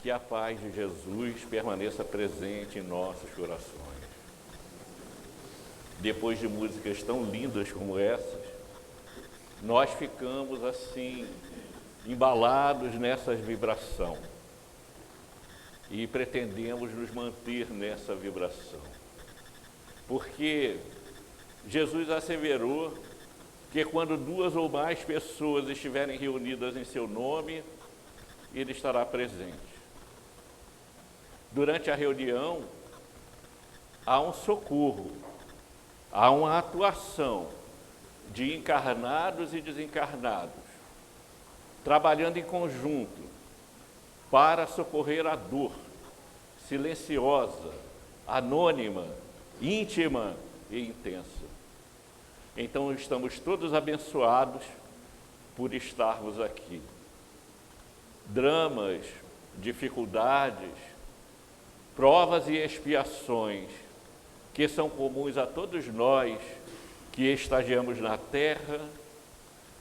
Que a paz de Jesus permaneça presente em nossos corações. Depois de músicas tão lindas como essas, nós ficamos assim, embalados nessa vibração e pretendemos nos manter nessa vibração. Porque Jesus asseverou que quando 2 ou mais pessoas estiverem reunidas em seu nome, Ele estará presente. Durante a reunião, há um socorro, há uma atuação de encarnados e desencarnados, trabalhando em conjunto para socorrer a dor silenciosa, anônima, íntima e intensa. Então, estamos todos abençoados por estarmos aqui. Dramas, dificuldades, provas e expiações que são comuns a todos nós que estagiamos na terra,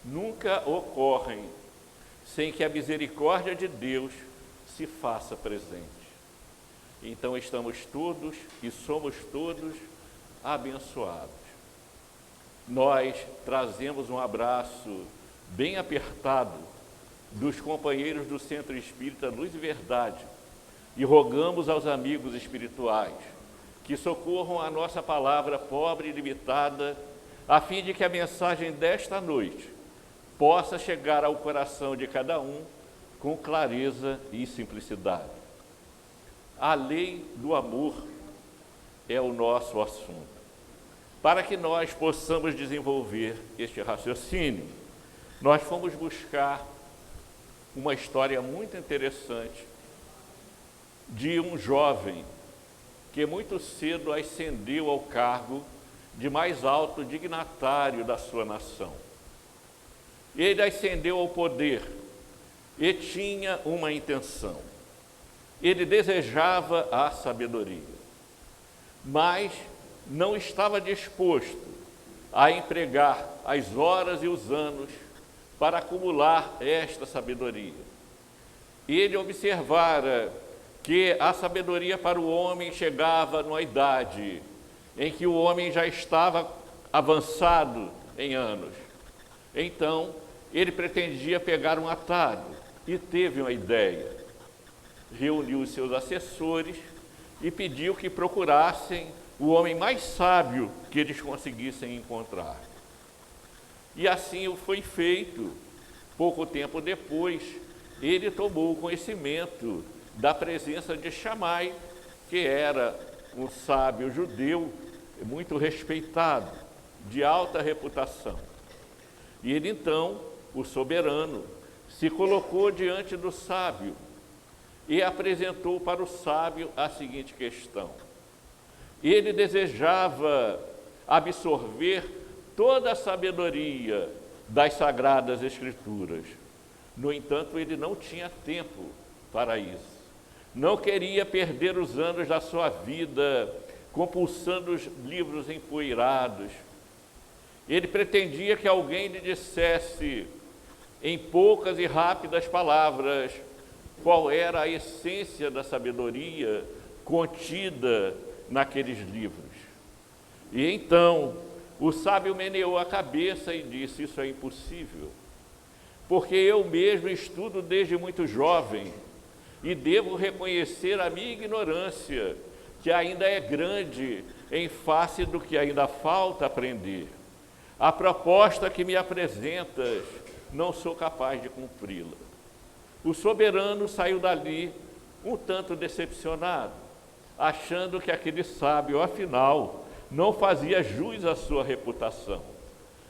nunca ocorrem sem que a misericórdia de Deus se faça presente. Então estamos todos e somos todos abençoados. Nós trazemos um abraço bem apertado dos companheiros do Centro Espírita Luz e Verdade, e rogamos aos amigos espirituais que socorram a nossa palavra pobre e limitada, a fim de que a mensagem desta noite possa chegar ao coração de cada um com clareza e simplicidade. A lei do amor é o nosso assunto. Para que nós possamos desenvolver este raciocínio, nós fomos buscar uma história muito interessante de um jovem que muito cedo ascendeu ao cargo de mais alto dignatário da sua nação. Ele ascendeu ao poder e tinha uma intenção. Ele desejava a sabedoria, mas não estava disposto a empregar as horas e os anos para acumular esta sabedoria. Ele observara que a sabedoria para o homem chegava numa idade em que o homem já estava avançado em anos. Então, ele pretendia pegar um atalho e teve uma ideia. Reuniu os seus assessores e pediu que procurassem o homem mais sábio que eles conseguissem encontrar. E assim foi feito. Pouco tempo depois, ele tomou conhecimento da presença de Shammai, que era um sábio judeu muito respeitado, de alta reputação. E ele então, o soberano, se colocou diante do sábio e apresentou para o sábio a seguinte questão. Ele desejava absorver toda a sabedoria das Sagradas Escrituras. No entanto, ele não tinha tempo para isso. Não queria perder os anos da sua vida compulsando os livros empoeirados. Ele pretendia que alguém lhe dissesse, em poucas e rápidas palavras, qual era a essência da sabedoria contida naqueles livros. E então, o sábio meneou a cabeça e disse, isso é impossível, porque eu mesmo estudo desde muito jovem e devo reconhecer a minha ignorância, que ainda é grande em face do que ainda falta aprender. A proposta que me apresentas, não sou capaz de cumpri-la. O soberano saiu dali um tanto decepcionado, achando que aquele sábio, afinal, não fazia jus à sua reputação.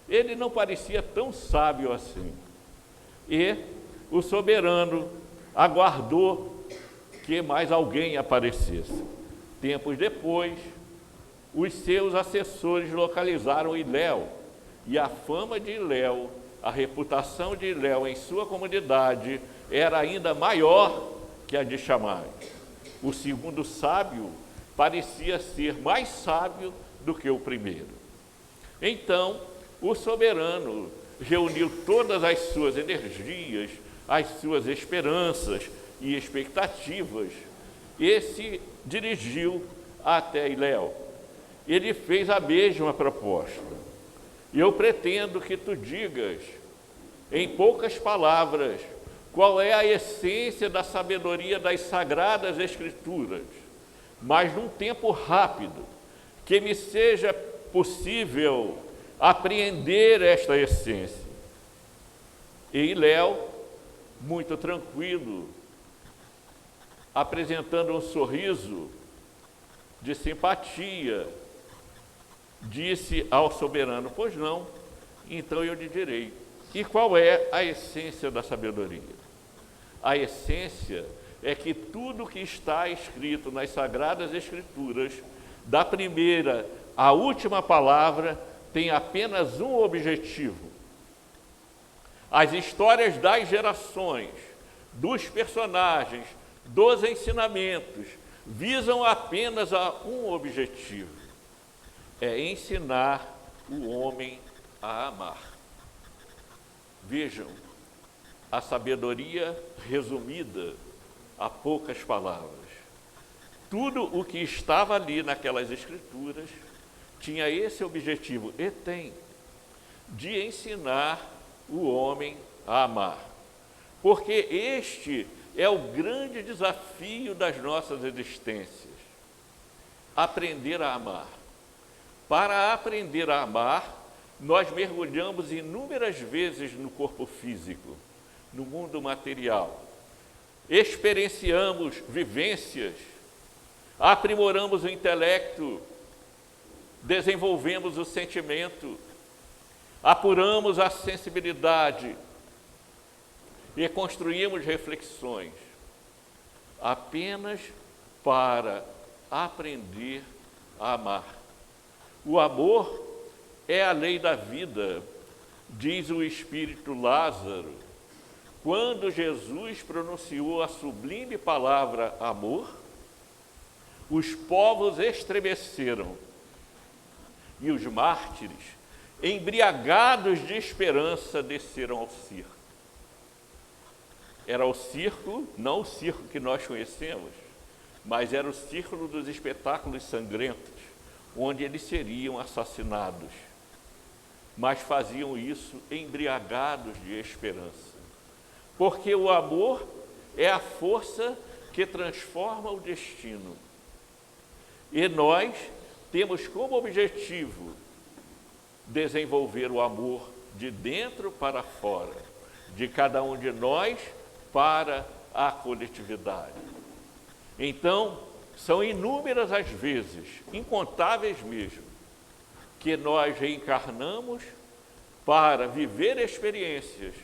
Ele não parecia tão sábio assim. E o soberano aguardou que mais alguém aparecesse. Tempos depois, os seus assessores localizaram Hilel, e a fama de Hilel, a reputação de Hilel em sua comunidade era ainda maior que a de Shammai. O segundo sábio parecia ser mais sábio do que o primeiro. Então, o soberano reuniu todas as suas energias, as suas esperanças e expectativas, e se dirigiu até Iléu. Ele fez a mesma proposta. E eu pretendo que tu digas, em poucas palavras, qual é a essência da sabedoria das Sagradas Escrituras, mas num tempo rápido, que me seja possível apreender esta essência. E Iléu, muito tranquilo, apresentando um sorriso de simpatia, disse ao soberano: pois não, então eu lhe direi. E qual é a essência da sabedoria? A essência é que tudo que está escrito nas Sagradas Escrituras, da primeira à última palavra, tem apenas um objetivo. As histórias das gerações, dos personagens, dos ensinamentos, visam apenas a um objetivo: é ensinar o homem a amar. Vejam, a sabedoria resumida a poucas palavras. Tudo o que estava ali naquelas escrituras tinha esse objetivo, e tem, de ensinar o homem a amar. Porque este é o grande desafio das nossas existências: aprender a amar. Para aprender a amar, nós mergulhamos inúmeras vezes no corpo físico, no mundo material. Experienciamos vivências, aprimoramos o intelecto, desenvolvemos o sentimento, apuramos a sensibilidade e construímos reflexões, apenas para aprender a amar. O amor é a lei da vida, diz o espírito Lázaro. Quando Jesus pronunciou a sublime palavra amor, os povos estremeceram e os mártires, embriagados de esperança, desceram ao circo. Era o circo, não o circo que nós conhecemos, mas era o círculo dos espetáculos sangrentos, onde eles seriam assassinados. Mas faziam isso embriagados de esperança. Porque o amor é a força que transforma o destino. E nós temos como objetivo desenvolver o amor de dentro para fora, de cada um de nós para a coletividade. Então, são inúmeras as vezes, incontáveis mesmo, que nós reencarnamos para viver experiências,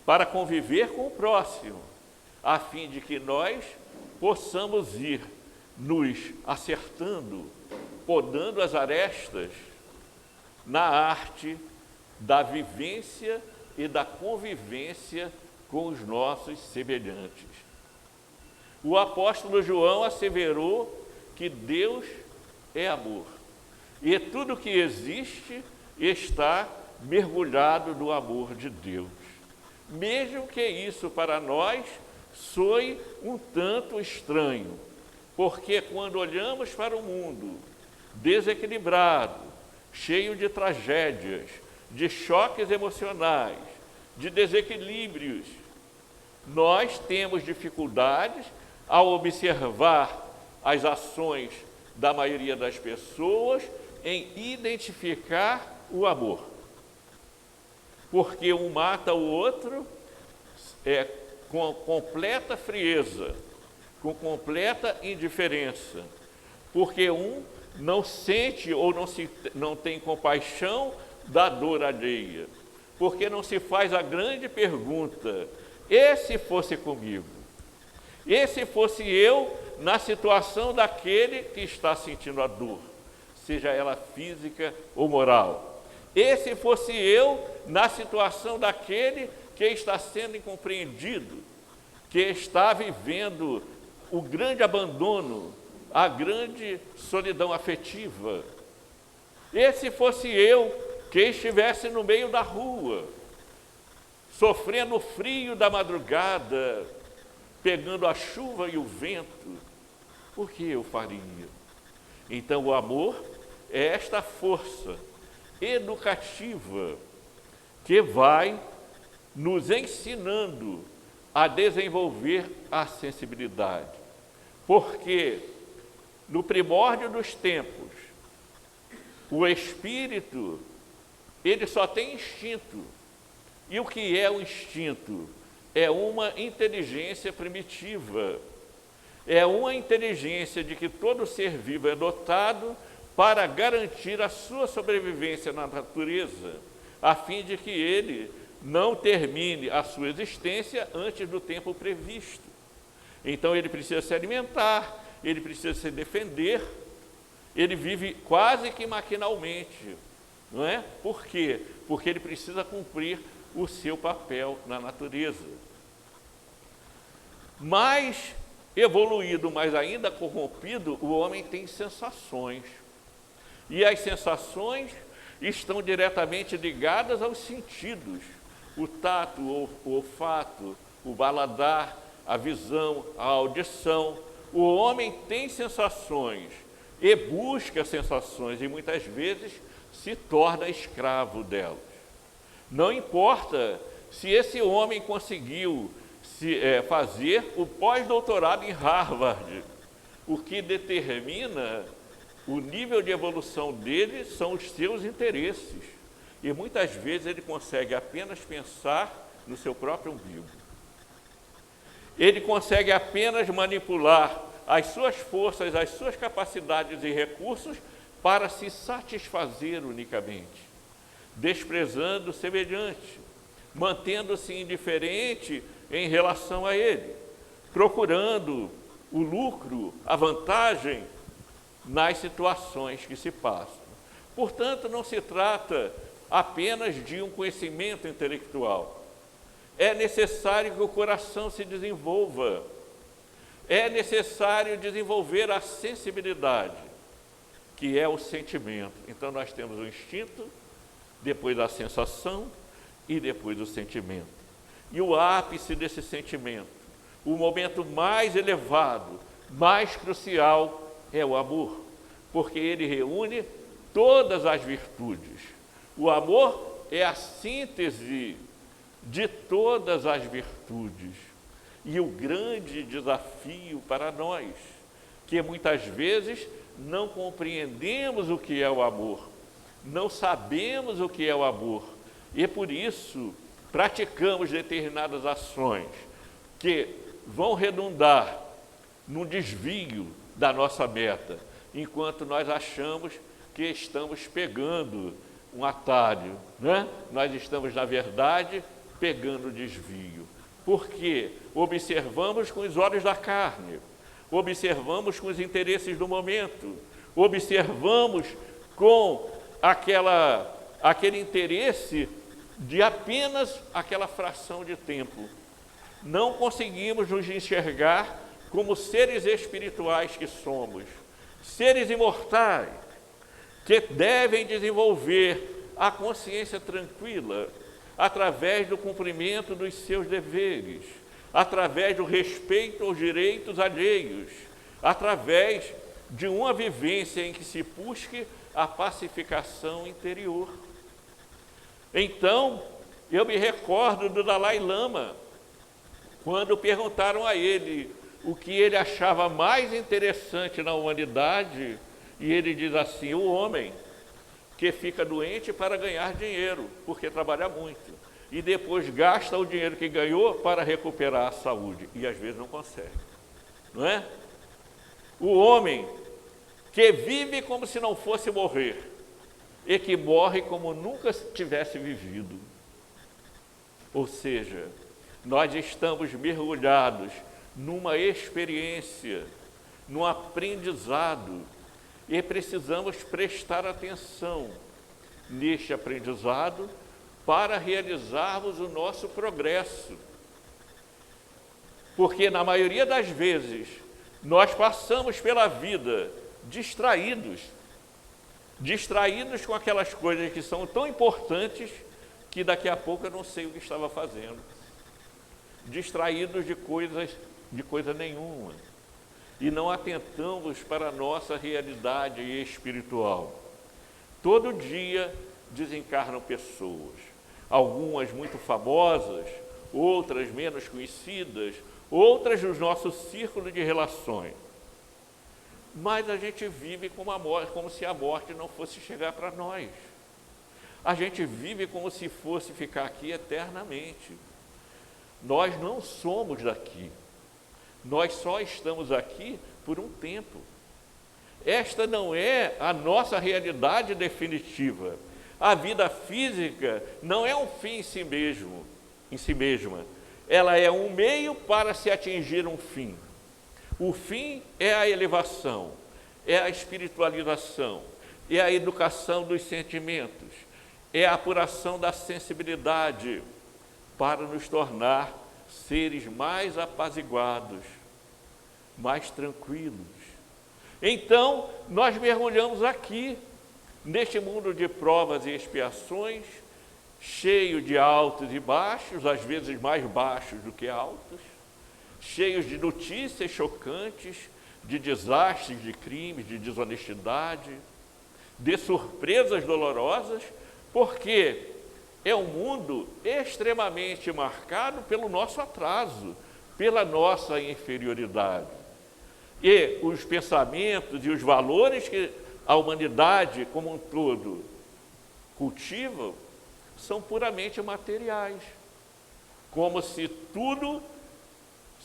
para conviver com o próximo, a fim de que nós possamos ir nos acertando, podando as arestas na arte da vivência e da convivência com os nossos semelhantes. O apóstolo João asseverou que Deus é amor, e tudo que existe está mergulhado no amor de Deus. Mesmo que isso para nós soe um tanto estranho, porque quando olhamos para o mundo desequilibrado, cheio de tragédias, de choques emocionais, de desequilíbrios, nós temos dificuldades ao observar as ações da maioria das pessoas em identificar o amor. Porque um mata o outro com completa frieza, com completa indiferença. Porque um não sente ou não tem compaixão da dor alheia. Porque não se faz a grande pergunta: e se fosse comigo? E se fosse eu na situação daquele que está sentindo a dor, seja ela física ou moral? E se fosse eu na situação daquele que está sendo incompreendido, que está vivendo o grande abandono, a grande solidão afetiva? E se fosse eu que estivesse no meio da rua, sofrendo o frio da madrugada, pegando a chuva e o vento, por que eu faria? Então, o amor é esta força educativa que vai nos ensinando a desenvolver a sensibilidade. Porque no primórdio dos tempos, o espírito, ele só tem instinto. E o que é o instinto? É uma inteligência primitiva. É uma inteligência de que todo ser vivo é dotado para garantir a sua sobrevivência na natureza, a fim de que ele não termine a sua existência antes do tempo previsto. Então ele precisa se alimentar, ele precisa se defender, ele vive quase que maquinalmente, não é? Por quê? Porque ele precisa cumprir o seu papel na natureza. Mais evoluído, mas ainda corrompido, o homem tem sensações. E as sensações estão diretamente ligadas aos sentidos. O tato, o olfato, o paladar, a visão, a audição. O homem tem sensações e busca sensações e muitas vezes se torna escravo delas. Não importa se esse homem conseguiu fazer o pós-doutorado em Harvard, o que determina o nível de evolução dele são os seus interesses. E muitas vezes ele consegue apenas pensar no seu próprio umbigo. Ele consegue apenas manipular as suas forças, as suas capacidades e recursos para se satisfazer unicamente, desprezando o semelhante, mantendo-se indiferente em relação a ele, procurando o lucro, a vantagem nas situações que se passam. Portanto, não se trata apenas de um conhecimento intelectual. É necessário que o coração se desenvolva. É necessário desenvolver a sensibilidade, que é o sentimento. Então, nós temos o instinto, depois a sensação e depois o sentimento. E o ápice desse sentimento, o momento mais elevado, mais crucial, é o amor, porque ele reúne todas as virtudes. O amor é a síntese de todas as virtudes. E o grande desafio para nós, que muitas vezes não compreendemos o que é o amor, não sabemos o que é o amor, e por isso praticamos determinadas ações que vão redundar no desvio da nossa meta, enquanto nós achamos que estamos pegando um atalho, né? Nós estamos, na verdade, pegando o desvio. Porque observamos com os olhos da carne, observamos com os interesses do momento, observamos com aquele interesse de apenas aquela fração de tempo. Não conseguimos nos enxergar como seres espirituais que somos, seres imortais, que devem desenvolver a consciência tranquila através do cumprimento dos seus deveres, através do respeito aos direitos alheios, através de uma vivência em que se busque a pacificação interior. Então, eu me recordo do Dalai Lama, quando perguntaram a ele o que ele achava mais interessante na humanidade, e ele diz assim: o homem que fica doente para ganhar dinheiro, porque trabalha muito, e depois gasta o dinheiro que ganhou para recuperar a saúde, e às vezes não consegue, não é? O homem que vive como se não fosse morrer, e que morre como nunca tivesse vivido. Ou seja, nós estamos mergulhados numa experiência, num aprendizado, e precisamos prestar atenção neste aprendizado para realizarmos o nosso progresso. Porque, na maioria das vezes, nós passamos pela vida distraídos com aquelas coisas que são tão importantes que daqui a pouco eu não sei o que estava fazendo. Distraídos de coisas de coisa nenhuma. E não atentamos para a nossa realidade espiritual. Todo dia desencarnam pessoas, algumas muito famosas, outras menos conhecidas, outras do nosso círculo de relações. Mas a gente vive como se a morte não fosse chegar para nós. A gente vive como se fosse ficar aqui eternamente. Nós não somos daqui. Nós só estamos aqui por um tempo. Esta não é a nossa realidade definitiva. A vida física não é um fim em si mesma. Ela é um meio para se atingir um fim. O fim é a elevação, é a espiritualização, é a educação dos sentimentos, é a apuração da sensibilidade para nos tornar seres mais apaziguados, mais tranquilos. Então, nós mergulhamos aqui, neste mundo de provas e expiações, cheio de altos e baixos, às vezes mais baixos do que altos, cheios de notícias chocantes, de desastres, de crimes, de desonestidade, de surpresas dolorosas, porque é um mundo extremamente marcado pelo nosso atraso, pela nossa inferioridade. E os pensamentos e os valores que a humanidade como um todo cultiva são puramente materiais, como se tudo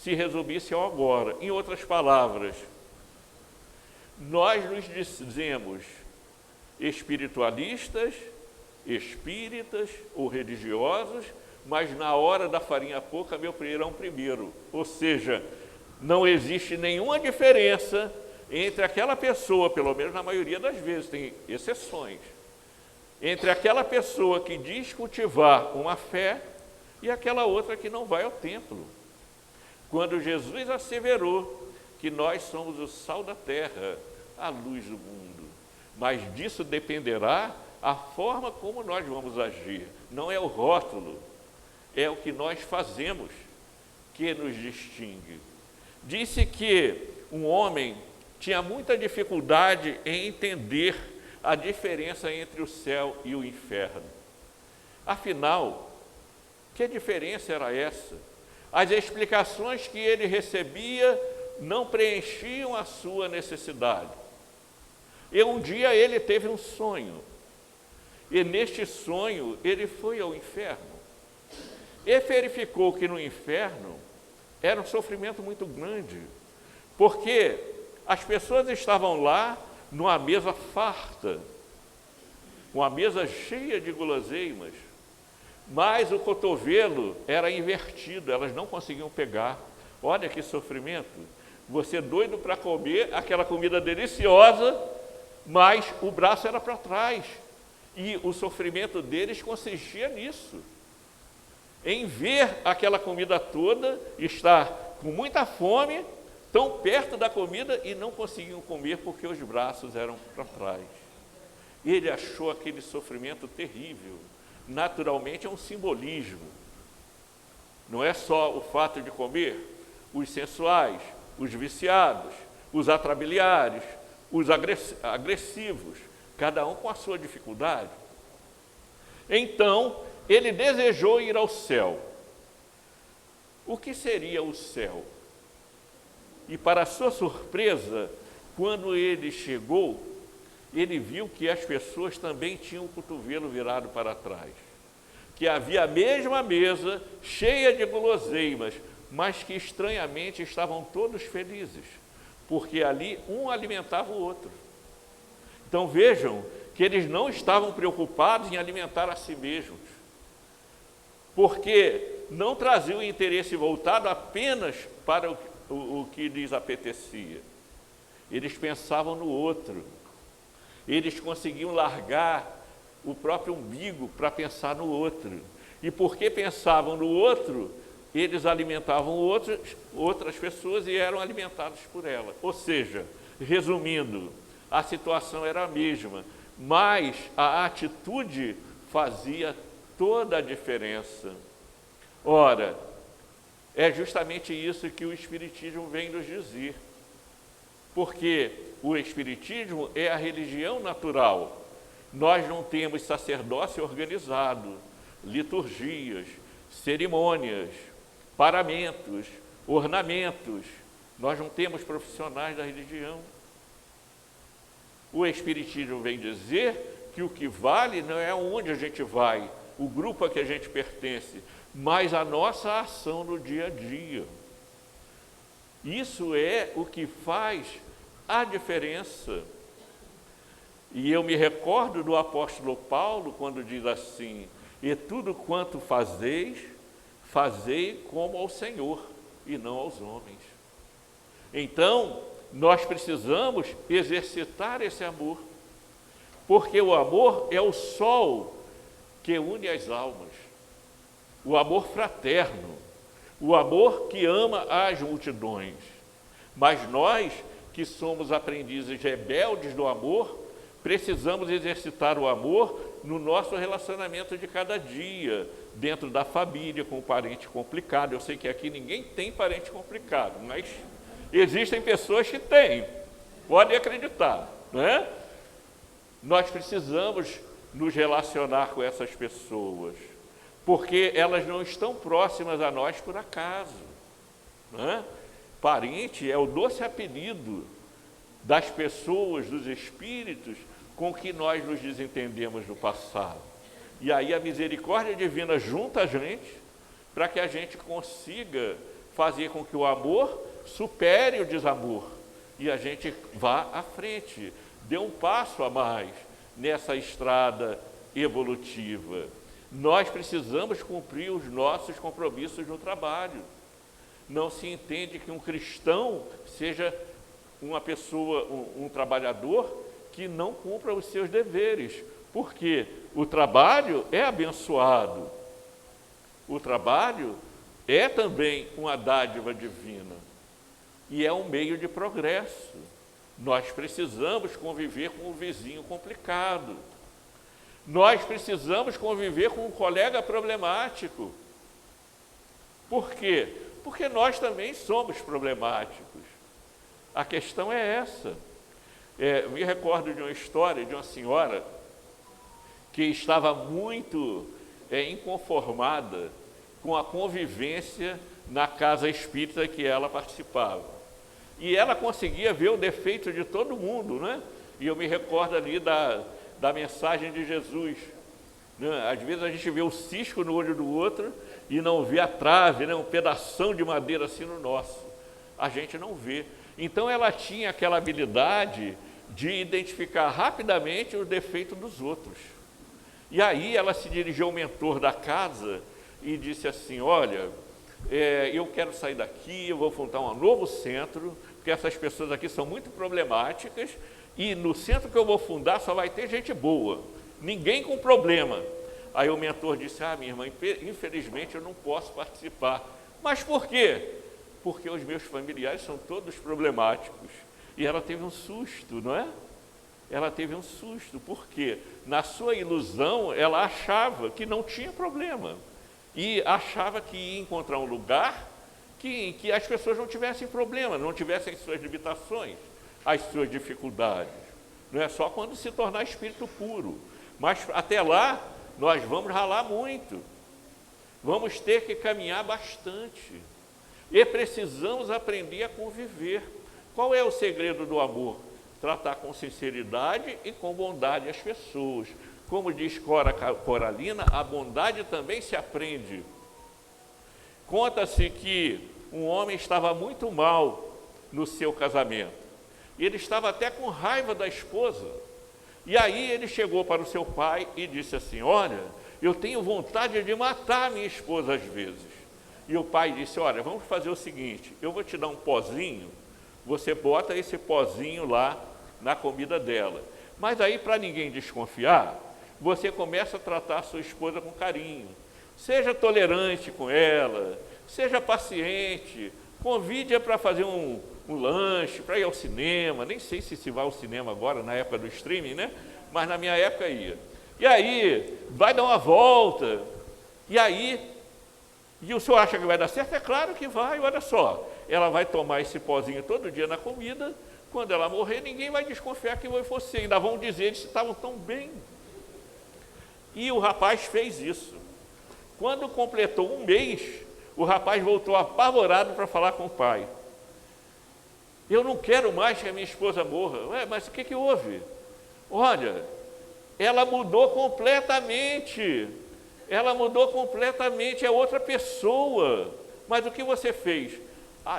se resumisse ao agora. Em outras palavras, nós nos dizemos espiritualistas, espíritas ou religiosos, mas na hora da farinha pouca, meu pirão primeiro. Ou seja, não existe nenhuma diferença entre aquela pessoa, pelo menos na maioria das vezes, tem exceções, entre aquela pessoa que diz cultivar uma fé e aquela outra que não vai ao templo. Quando Jesus asseverou que nós somos o sal da terra, a luz do mundo, mas disso dependerá a forma como nós vamos agir. Não é o rótulo, é o que nós fazemos que nos distingue. Disse que um homem tinha muita dificuldade em entender a diferença entre o céu e o inferno. Afinal, que diferença era essa? As explicações que ele recebia não preenchiam a sua necessidade. E um dia ele teve um sonho, e neste sonho ele foi ao inferno, e verificou que no inferno era um sofrimento muito grande, porque as pessoas estavam lá numa mesa farta, uma mesa cheia de guloseimas, mas o cotovelo era invertido, elas não conseguiam pegar. Olha que sofrimento, você doido para comer aquela comida deliciosa, mas o braço era para trás, e o sofrimento deles consistia nisso, em ver aquela comida toda, estar com muita fome, tão perto da comida e não conseguiam comer porque os braços eram para trás. Ele achou aquele sofrimento terrível. Naturalmente é um simbolismo. Não é só o fato de comer, os sensuais, os viciados, os atrabiliares, os agressivos, cada um com a sua dificuldade. Então, ele desejou ir ao céu. O que seria o céu? E para sua surpresa, quando ele chegou, ele viu que as pessoas também tinham o cotovelo virado para trás, que havia a mesma mesa cheia de guloseimas, mas que estranhamente estavam todos felizes, porque ali um alimentava o outro. Então vejam que eles não estavam preocupados em alimentar a si mesmos, porque não traziam o interesse voltado apenas para o que lhes apetecia. Eles pensavam no outro. Eles conseguiam largar o próprio umbigo para pensar no outro. E porque pensavam no outro, eles alimentavam outras pessoas e eram alimentados por elas. Ou seja, resumindo, a situação era a mesma, mas a atitude fazia toda a diferença. Ora, É justamente isso que o Espiritismo vem nos dizer. Porque o Espiritismo é a religião natural. Nós não temos sacerdócio organizado, liturgias, cerimônias, paramentos, ornamentos. Nós não temos profissionais da religião. O Espiritismo vem dizer que o que vale não é onde a gente vai, o grupo a que a gente pertence, mas a nossa ação no dia a dia. Isso é o que faz a diferença. E eu me recordo do apóstolo Paulo, quando diz assim: e tudo quanto fazeis, fazei como ao Senhor, e não aos homens. Então, nós precisamos exercitar esse amor, porque o amor é o sol que une as almas, o amor fraterno, o amor que ama as multidões. Mas nós, que somos aprendizes rebeldes do amor, precisamos exercitar o amor no nosso relacionamento de cada dia, dentro da família, com o parente complicado. Eu sei que aqui ninguém tem parente complicado, mas existem pessoas que têm, podem acreditar, não é? Nós precisamos nos relacionar com essas pessoas, porque elas não estão próximas a nós por acaso, não é? Parente é o doce apelido das pessoas, dos espíritos com que nós nos desentendemos no passado. E aí a misericórdia divina junta a gente para que a gente consiga fazer com que o amor supere o desamor e a gente vá à frente, dê um passo a mais nessa estrada evolutiva. Nós precisamos cumprir os nossos compromissos no trabalho. Não se entende que um cristão seja uma pessoa, um trabalhador que não cumpra os seus deveres, porque o trabalho é abençoado, o trabalho é também uma dádiva divina e é um meio de progresso. Nós precisamos conviver com o vizinho complicado, nós precisamos conviver com um colega problemático. Por quê? Porque nós também somos problemáticos. A questão é essa. Me recordo de uma história de uma senhora que estava muito inconformada com a convivência na casa espírita que ela participava. E ela conseguia ver o defeito de todo mundo, né? E eu me recordo ali da mensagem de Jesus, né? Às vezes a gente vê o cisco no olho do outro e não vê a trave, né? Um pedação de madeira assim no nosso. A gente não vê. Então ela tinha aquela habilidade de identificar rapidamente o defeito dos outros. E aí ela se dirigiu ao mentor da casa e disse assim: olha, eu quero sair daqui, eu vou fundar um novo centro, porque essas pessoas aqui são muito problemáticas, e no centro que eu vou fundar só vai ter gente boa, ninguém com problema. Aí o mentor disse: minha irmã, infelizmente eu não posso participar. Mas por quê? Porque os meus familiares são todos problemáticos. E ela teve um susto, não é? Ela teve um susto, porque na sua ilusão ela achava que não tinha problema. E achava que ia encontrar um lugar que as pessoas não tivessem problema, não tivessem suas limitações, as suas dificuldades. Não é só quando se tornar espírito puro. Mas até lá, nós vamos ralar muito. Vamos ter que caminhar bastante. E precisamos aprender a conviver. Qual é o segredo do amor? Tratar com sinceridade e com bondade as pessoas. Como diz Cora Coralina, a bondade também se aprende. Conta-se que um homem estava muito mal no seu casamento. Ele estava até com raiva da esposa. E aí ele chegou para o seu pai e disse assim: olha, eu tenho vontade de matar a minha esposa às vezes. E o pai disse: olha, vamos fazer o seguinte, eu vou te dar um pozinho, você bota esse pozinho lá na comida dela. Mas aí, para ninguém desconfiar, você começa a tratar a sua esposa com carinho. Seja tolerante com ela, seja paciente, convide-a para fazer um lanche, para ir ao cinema. Nem sei se vai ao cinema agora, na época do streaming, né? Mas na minha época ia. E aí, vai dar uma volta. E aí, E o senhor acha que vai dar certo? É claro que vai, olha só. Ela vai tomar esse pozinho todo dia na comida, quando ela morrer, ninguém vai desconfiar que foi você, ainda vão dizer eles estavam tão bem. E o rapaz fez isso. Quando completou um mês, o rapaz voltou apavorado para falar com o pai. Eu não quero mais que a minha esposa morra. Ué, mas o que houve? Olha, ela mudou completamente. Ela mudou completamente, é outra pessoa. Mas o que você fez?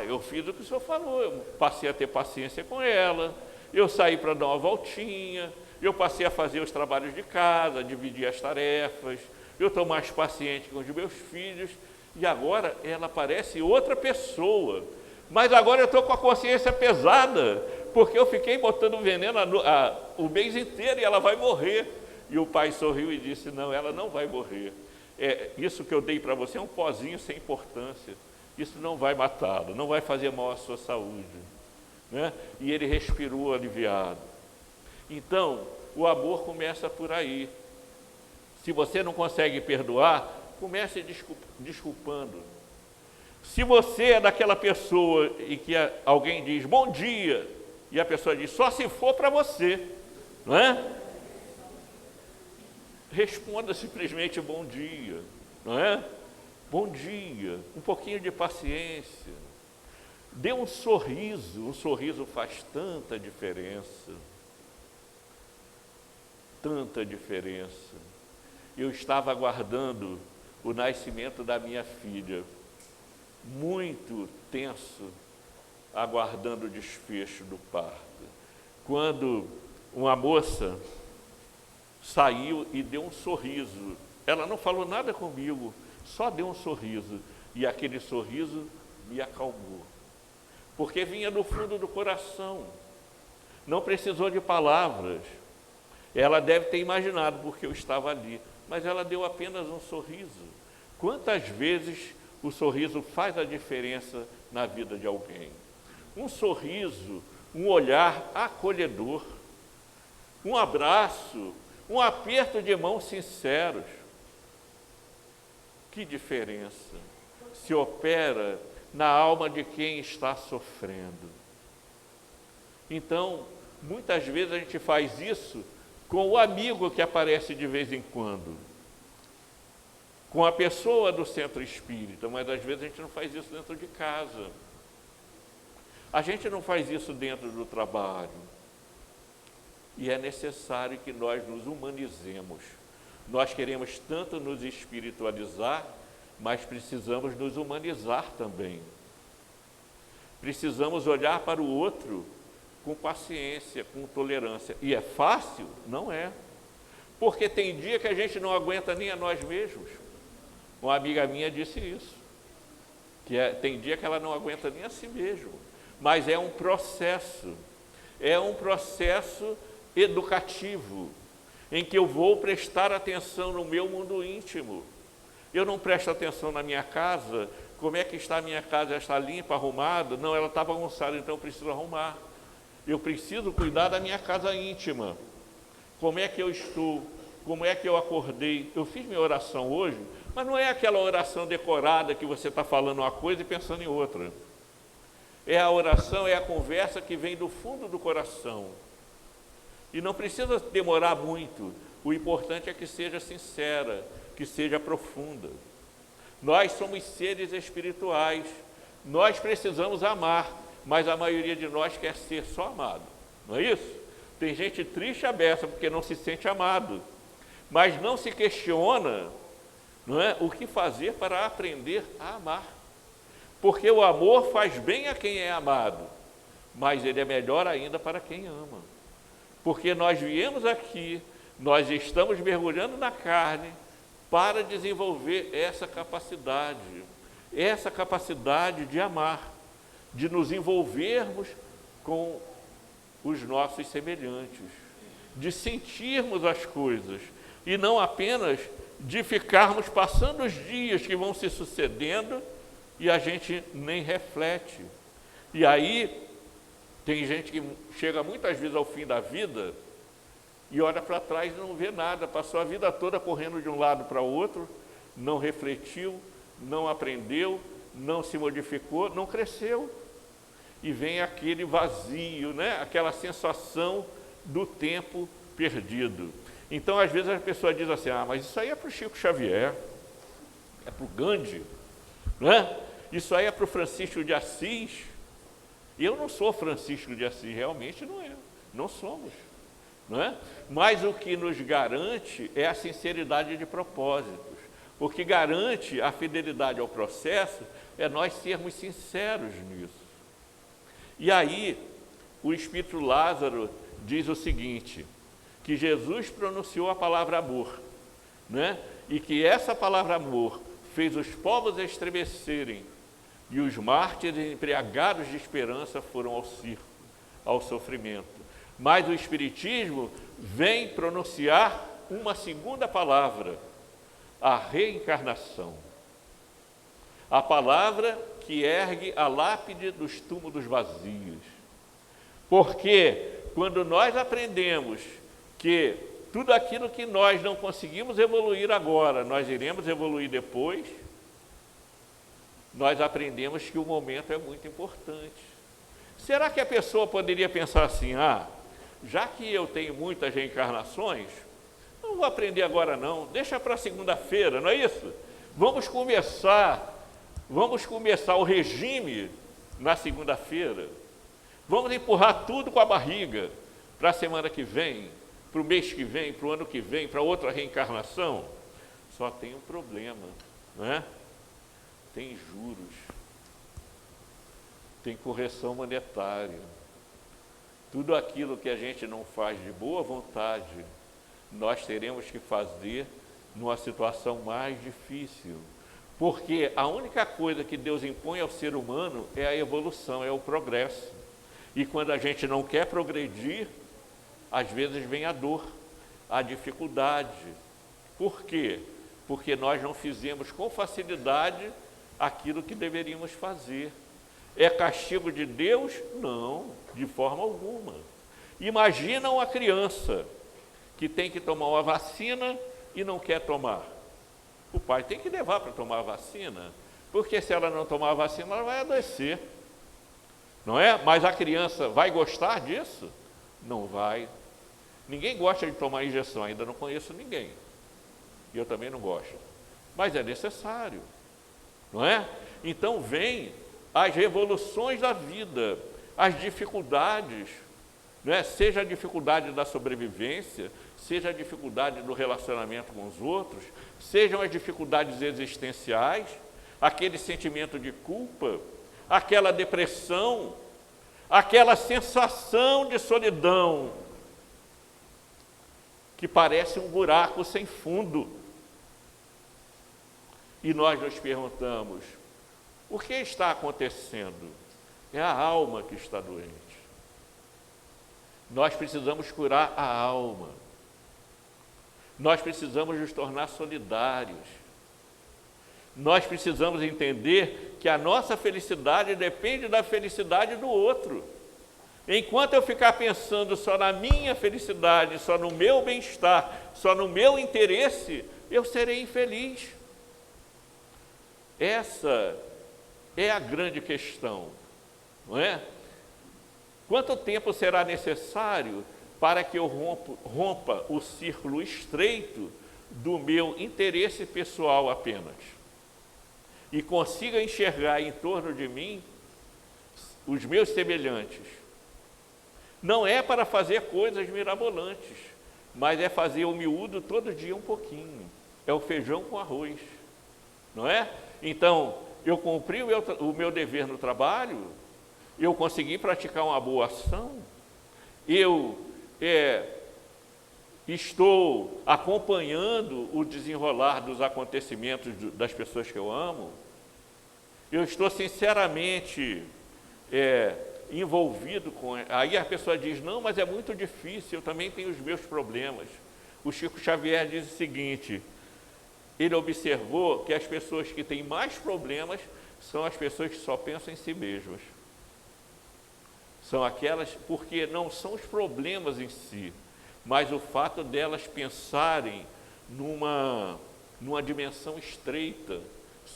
Eu fiz o que o senhor falou, eu passei a ter paciência com ela, eu saí para dar uma voltinha, eu passei a fazer os trabalhos de casa, dividir as tarefas, eu estou mais paciente com os meus filhos, e agora ela parece outra pessoa. Mas agora eu estou com a consciência pesada, porque eu fiquei botando veneno o mês inteiro e ela vai morrer. E o pai sorriu e disse, não, ela não vai morrer. Isso que eu dei para você é um pozinho sem importância. Isso não vai matá-lo, não vai fazer mal à sua saúde. Né? E ele respirou aliviado. Então, o amor começa por aí. Se você não consegue perdoar, comece desculpando. Se você é daquela pessoa em que alguém diz bom dia, e a pessoa diz só se for para você, não é? Responda simplesmente bom dia, não é? Bom dia, um pouquinho de paciência. Dê um sorriso faz tanta diferença. Tanta diferença. Eu estava aguardando o nascimento da minha filha, muito tenso, aguardando o desfecho do parto. Quando uma moça saiu e deu um sorriso, ela não falou nada comigo, só deu um sorriso, e aquele sorriso me acalmou, porque vinha do fundo do coração, não precisou de palavras. Ela deve ter imaginado porque eu estava ali, mas ela deu apenas um sorriso. Quantas vezes o sorriso faz a diferença na vida de alguém? Um sorriso, um olhar acolhedor, um abraço, um aperto de mão sinceros. Que diferença se opera na alma de quem está sofrendo. Então, muitas vezes a gente faz isso com o amigo que aparece de vez em quando, com a pessoa do centro espírita, mas às vezes a gente não faz isso dentro de casa. A gente não faz isso dentro do trabalho. E é necessário que nós nos humanizemos. Nós queremos tanto nos espiritualizar, mas precisamos nos humanizar também. Precisamos olhar para o outro com paciência, com tolerância. E é fácil? Não é. Porque tem dia que a gente não aguenta nem a nós mesmos. Uma amiga minha disse isso, tem dia que ela não aguenta nem a si mesma. Mas é um processo educativo, em que eu vou prestar atenção no meu mundo íntimo. Eu não presto atenção na minha casa, como é que está a minha casa, está limpa, arrumada? Não, ela está bagunçada, então eu preciso arrumar. Eu preciso cuidar da minha casa íntima. Como é que eu estou? Como é que eu acordei? Eu fiz minha oração hoje, mas não é aquela oração decorada que você está falando uma coisa e pensando em outra. É a oração, é a conversa que vem do fundo do coração. E não precisa demorar muito. O importante é que seja sincera, que seja profunda. Nós somos seres espirituais. Nós precisamos amar, mas a maioria de nós quer ser só amado. Não é isso? Tem gente triste à beça porque não se sente amado, mas não se questiona, não é, o que fazer para aprender a amar. Porque o amor faz bem a quem é amado, mas ele é melhor ainda para quem ama. Porque nós viemos aqui, nós estamos mergulhando na carne para desenvolver essa capacidade de amar, de nos envolvermos com os nossos semelhantes, de sentirmos as coisas e não apenas de ficarmos passando os dias que vão se sucedendo e a gente nem reflete. E aí tem gente que chega muitas vezes ao fim da vida e olha para trás e não vê nada, passou a vida toda correndo de um lado para o outro, não refletiu, não aprendeu, não se modificou, não cresceu. E vem aquele vazio, né? Aquela sensação do tempo perdido. Então, às vezes, a pessoa diz assim, mas isso aí é para o Chico Xavier, é para o Gandhi, não é? Isso aí é para o Francisco de Assis. Eu não sou Francisco de Assis, realmente não somos, não é? Mas o que nos garante é a sinceridade de propósitos. O que garante a fidelidade ao processo é nós sermos sinceros nisso. E aí, o Espírito Lázaro diz o seguinte, que Jesus pronunciou a palavra amor, né? E que essa palavra amor fez os povos estremecerem e os mártires embriagados de esperança foram ao circo, ao sofrimento. Mas o Espiritismo vem pronunciar uma segunda palavra, a reencarnação. A palavra que ergue a lápide dos túmulos vazios. Porque quando nós aprendemos que tudo aquilo que nós não conseguimos evoluir agora, nós iremos evoluir depois, nós aprendemos que o momento é muito importante. Será que a pessoa poderia pensar assim, já que eu tenho muitas reencarnações, não vou aprender agora não, deixa para segunda-feira, não é isso? Vamos começar o regime na segunda-feira, vamos empurrar tudo com a barriga para a semana que vem, para o mês que vem, para o ano que vem, para outra reencarnação. Só tem um problema, não é? Tem juros, tem correção monetária. Tudo aquilo que a gente não faz de boa vontade, nós teremos que fazer numa situação mais difícil. Porque a única coisa que Deus impõe ao ser humano é a evolução, é o progresso. E quando a gente não quer progredir, às vezes vem a dor, a dificuldade. Por quê? Porque nós não fizemos com facilidade aquilo que deveríamos fazer. É castigo de Deus? Não, de forma alguma. Imagina uma criança que tem que tomar uma vacina e não quer tomar. O pai tem que levar para tomar a vacina, porque se ela não tomar a vacina, ela vai adoecer. Não é? Mas a criança vai gostar disso? Não vai. Ninguém gosta de tomar injeção, ainda não conheço ninguém. E eu também não gosto. Mas é necessário, não é? Então vem as revoluções da vida, as dificuldades, não é? Seja a dificuldade da sobrevivência, seja a dificuldade do relacionamento com os outros, sejam as dificuldades existenciais, aquele sentimento de culpa, aquela depressão, aquela sensação de solidão, que parece um buraco sem fundo. E nós nos perguntamos, o que está acontecendo? É a alma que está doente. Nós precisamos curar a alma. Nós precisamos nos tornar solidários. Nós precisamos entender que a nossa felicidade depende da felicidade do outro. Enquanto eu ficar pensando só na minha felicidade, só no meu bem-estar, só no meu interesse, eu serei infeliz. Essa é a grande questão, não é? Quanto tempo será necessário para que eu rompa o círculo estreito do meu interesse pessoal apenas e consiga enxergar em torno de mim os meus semelhantes? Não é para fazer coisas mirabolantes, mas é fazer o miúdo todo dia um pouquinho. É o feijão com arroz, não é? Então, eu cumpri o meu dever no trabalho, eu consegui praticar uma boa ação, eu estou acompanhando o desenrolar dos acontecimentos das pessoas que eu amo, eu estou sinceramente envolvido com... Aí a pessoa diz, não, mas é muito difícil, eu também tenho os meus problemas. O Chico Xavier diz o seguinte, ele observou que as pessoas que têm mais problemas são as pessoas que só pensam em si mesmas. São aquelas, porque não são os problemas em si, mas o fato delas pensarem numa dimensão estreita,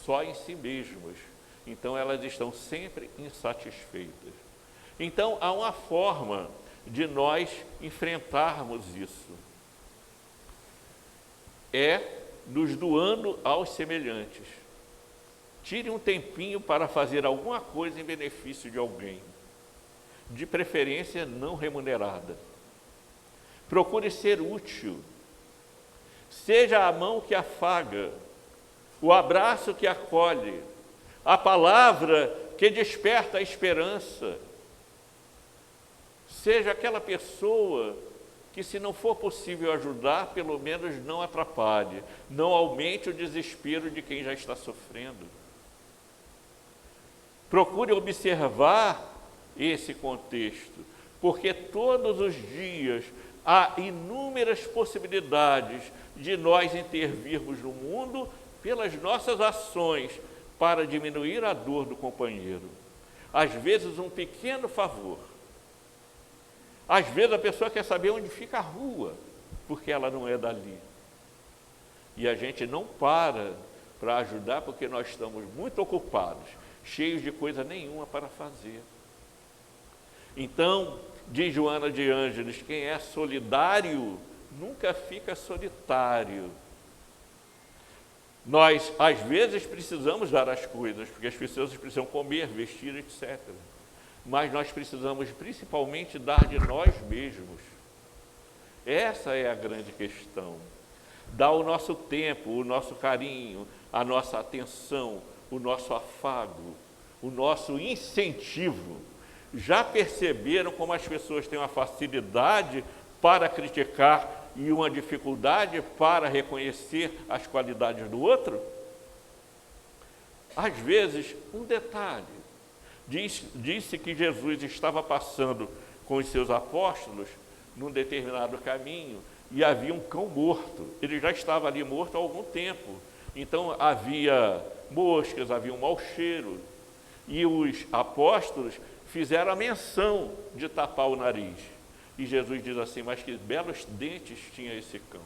só em si mesmas. Então, elas estão sempre insatisfeitas. Então, há uma forma de nós enfrentarmos isso. É nos doando aos semelhantes. Tire um tempinho para fazer alguma coisa em benefício de alguém, de preferência não remunerada. Procure ser útil. Seja a mão que afaga, o abraço que acolhe, a palavra que desperta a esperança. Seja aquela pessoa que, se não for possível ajudar, pelo menos não atrapalhe, não aumente o desespero de quem já está sofrendo. Procure observar esse contexto, porque todos os dias há inúmeras possibilidades de nós intervirmos no mundo pelas nossas ações para diminuir a dor do companheiro. Às vezes, um pequeno favor. Às vezes, a pessoa quer saber onde fica a rua, porque ela não é dali. E a gente não para ajudar, porque nós estamos muito ocupados, cheios de coisa nenhuma para fazer. Então, diz Joana de Ângeles, quem é solidário nunca fica solitário. Nós, às vezes, precisamos dar as coisas, porque as pessoas precisam comer, vestir, etc. Mas nós precisamos, principalmente, dar de nós mesmos. Essa é a grande questão. Dar o nosso tempo, o nosso carinho, a nossa atenção, o nosso afago, o nosso incentivo. Já perceberam como as pessoas têm uma facilidade para criticar e uma dificuldade para reconhecer as qualidades do outro? Às vezes, um detalhe. Disse que Jesus estava passando com os seus apóstolos num determinado caminho e havia um cão morto. Ele já estava ali morto há algum tempo. Então, havia moscas, havia um mau cheiro. E os apóstolos fizeram a menção de tapar o nariz. E Jesus diz assim, mas que belos dentes tinha esse cão.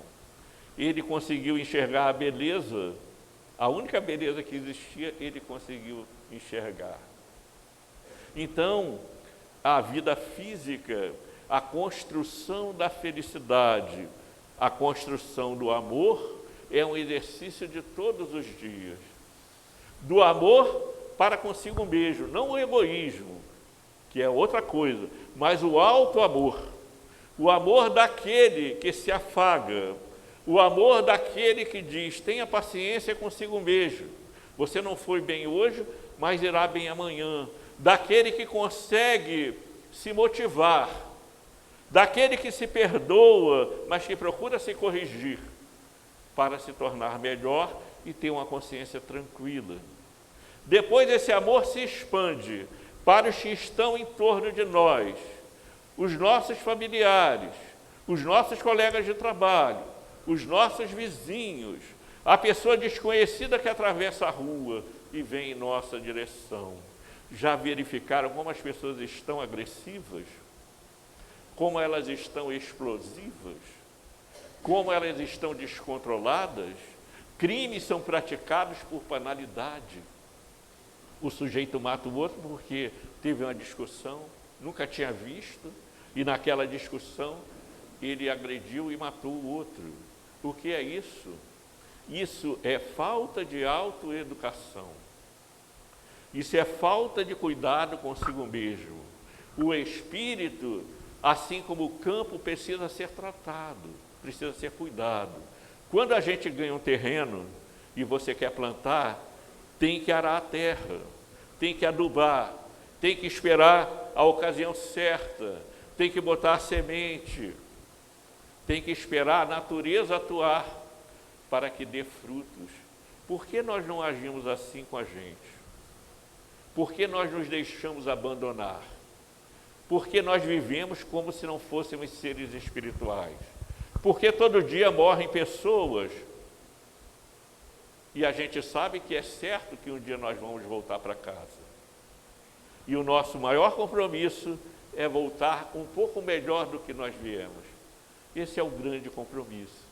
Ele conseguiu enxergar a beleza, a única beleza que existia, ele conseguiu enxergar. Então, a vida física, a construção da felicidade, a construção do amor, é um exercício de todos os dias. Do amor para consigo mesmo, não o egoísmo, que é outra coisa, mas o alto amor. O amor daquele que se afaga, o amor daquele que diz, tenha paciência consigo mesmo. Você não foi bem hoje, mas irá bem amanhã. Daquele que consegue se motivar, daquele que se perdoa, mas que procura se corrigir para se tornar melhor e ter uma consciência tranquila. Depois esse amor se expande para os que estão em torno de nós, os nossos familiares, os nossos colegas de trabalho, os nossos vizinhos, a pessoa desconhecida que atravessa a rua e vem em nossa direção. Já verificaram como as pessoas estão agressivas? Como elas estão explosivas? Como elas estão descontroladas? Crimes são praticados por banalidade. O sujeito mata o outro porque teve uma discussão, nunca tinha visto, e naquela discussão ele agrediu e matou o outro. O que é isso? Isso é falta de autoeducação. Isso é falta de cuidado consigo mesmo. O espírito, assim como o campo, precisa ser tratado, precisa ser cuidado. Quando a gente ganha um terreno e você quer plantar, tem que arar a terra, tem que adubar, tem que esperar a ocasião certa, tem que botar a semente, tem que esperar a natureza atuar para que dê frutos. Por que nós não agimos assim com a gente? Por que nós nos deixamos abandonar? Por que nós vivemos como se não fôssemos seres espirituais? Por que todo dia morrem pessoas? E a gente sabe que é certo que um dia nós vamos voltar para casa. E o nosso maior compromisso é voltar um pouco melhor do que nós viemos. Esse é o grande compromisso.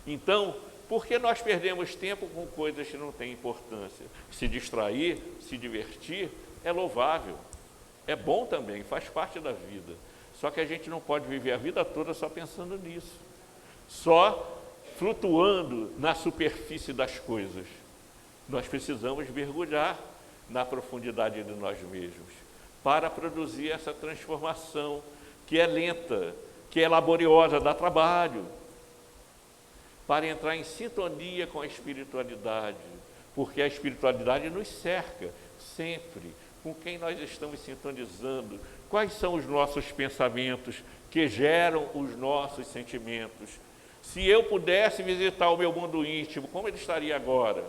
Então, porque nós perdemos tempo com coisas que não têm importância. Se distrair, se divertir, é louvável, é bom também, faz parte da vida. Só que a gente não pode viver a vida toda só pensando nisso, só flutuando na superfície das coisas. Nós precisamos mergulhar na profundidade de nós mesmos para produzir essa transformação que é lenta, que é laboriosa, dá trabalho, para entrar em sintonia com a espiritualidade, porque a espiritualidade nos cerca sempre. Com quem nós estamos sintonizando? Quais são os nossos pensamentos que geram os nossos sentimentos? Se eu pudesse visitar o meu mundo íntimo, como ele estaria agora?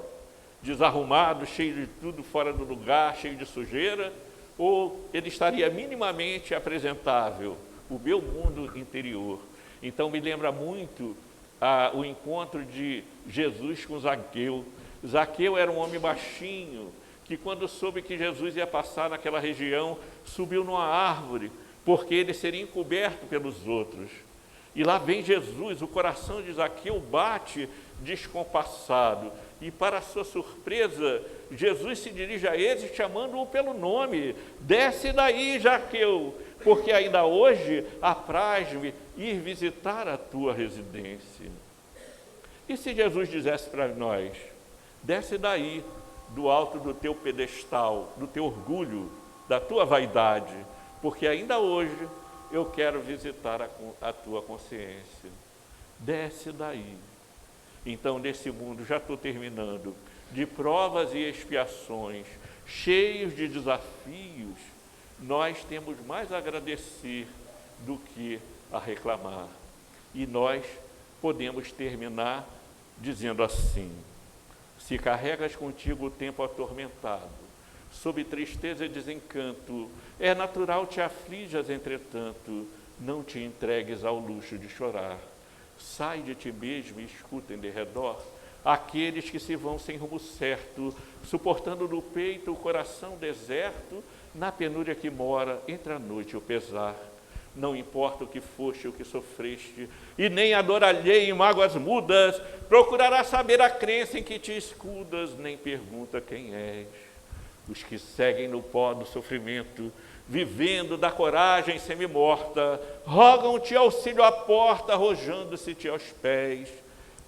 Desarrumado, cheio de tudo fora do lugar, cheio de sujeira? Ou ele estaria minimamente apresentável? O meu mundo interior. Então me lembra muito o encontro de Jesus com Zaqueu. Zaqueu era um homem baixinho, que quando soube que Jesus ia passar naquela região, subiu numa árvore, porque ele seria encoberto pelos outros. E lá vem Jesus, o coração de Zaqueu bate descompassado, e para sua surpresa, Jesus se dirige a ele chamando-o pelo nome: desce daí, Zaqueu, porque ainda hoje apraz-me ir visitar a tua residência. E se Jesus dissesse para nós: desce daí, do alto do teu pedestal, do teu orgulho, da tua vaidade, porque ainda hoje eu quero visitar a tua consciência. Desce daí. Então, nesse mundo, já estou terminando, de provas e expiações, cheios de desafios, nós temos mais a agradecer do que a reclamar. E nós podemos terminar dizendo assim: se carregas contigo o tempo atormentado, sob tristeza e desencanto, é natural te aflijas, entretanto, não te entregues ao luxo de chorar. Sai de ti mesmo e escuta em derredor aqueles que se vão sem rumo certo, suportando no peito o coração deserto, na penúria que mora entre a noite e o pesar. Não importa o que foste, o que sofreste, e nem a dor alheia em mágoas mudas, procurarás saber a crença em que te escudas, nem pergunta quem és. Os que seguem no pó do sofrimento, vivendo da coragem semi-morta, rogam-te auxílio à porta, arrojando-se-te aos pés.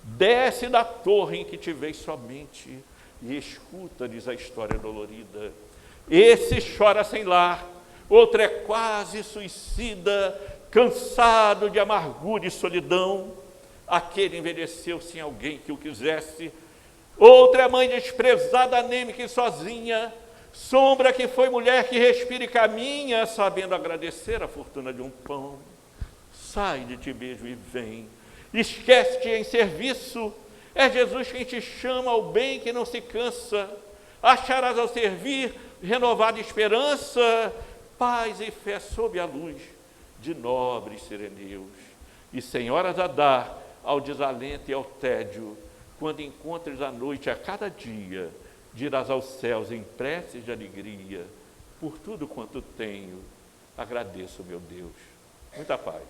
Desce da torre em que te vês somente e escuta-lhes a história dolorida. Esse chora sem lar, outro é quase suicida, cansado de amargura e solidão. Aquele envelheceu sem alguém que o quisesse. Outra é mãe desprezada, anêmica e sozinha, sombra que foi mulher que respira e caminha, sabendo agradecer a fortuna de um pão. Sai de ti mesmo e vem, esquece-te em serviço, é Jesus quem te chama ao bem que não se cansa. Acharás ao servir renovada esperança, paz e fé sob a luz de nobres sereneus. E sem horas a dar ao desalento e ao tédio, quando encontres a noite a cada dia, dirás aos céus em preces de alegria: por tudo quanto tenho, agradeço, meu Deus. Muita paz.